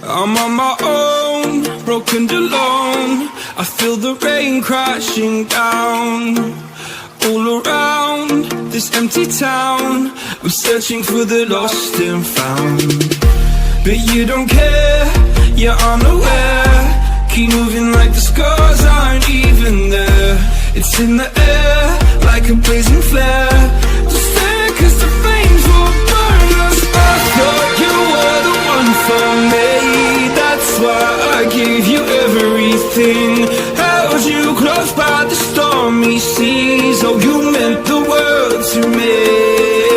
I'm on my own, broken and alone. I feel the rain crashing down all around this empty town. I'm searching for the lost and found, but you don't care, you're unaware. Keep moving like the scars aren't even there. It's in the air like a blazing flare. Just stare 'cause the flames will burn us. I thought you were the one for me. That's why I gave you everything. Held you close by the stormy seas. Oh, you meant the world to me.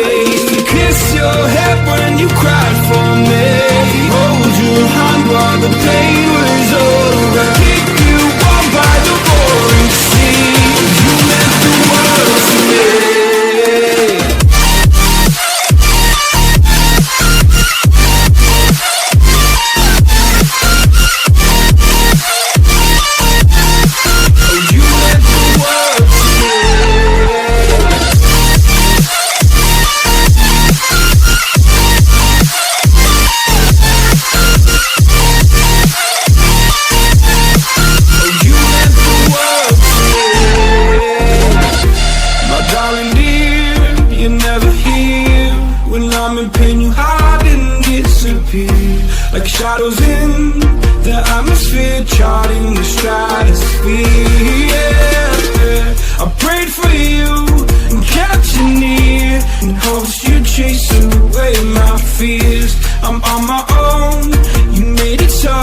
I used to kiss your head when you cried for me. Hold your hand while the pain was over. Keep you warm by the roaring sea. You meant the world to me. Like shadows in the atmosphere, charting the stratosphere. Yeah. I prayed for you and kept you near, in hopes you'd chase away my fears. I'm on my own, you made it so,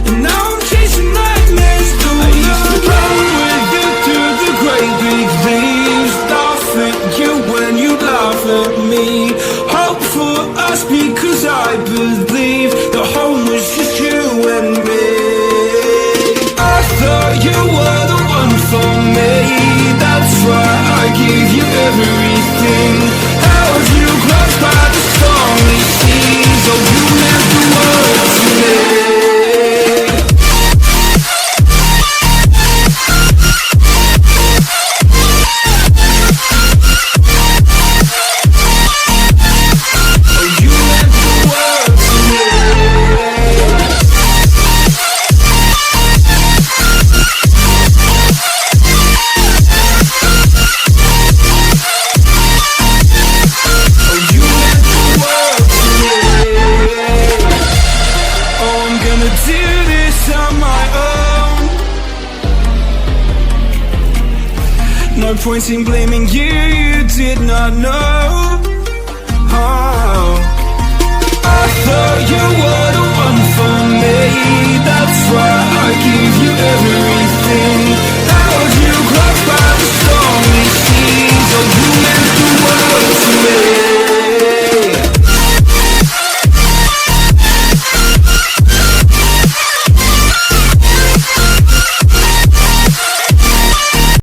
and now I'm chasing nightmares through. I used to run with you through the great big leaves, laugh at you when you laugh at me. Hope for us because I believe the home was just you and me. I thought you were the one for me. That's why I gave you everything. Held you close by the stormy seas. Oh, you meant the world to me. No point in blaming you, you did not know. Oh, I thought you were